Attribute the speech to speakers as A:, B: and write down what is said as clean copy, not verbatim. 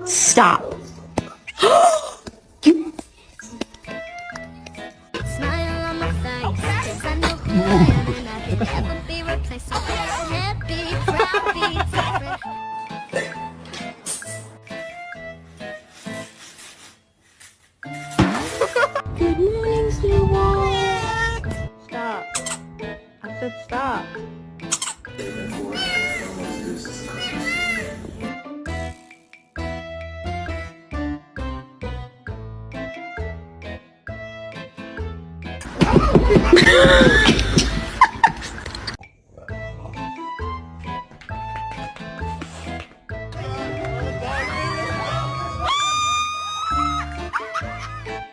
A: Stop. You.
B: Smile on my face, 'cause I know who I am and I can never be replaced. So happy, proud, be different.
A: Good morning, Snowball. Stop. I said stop.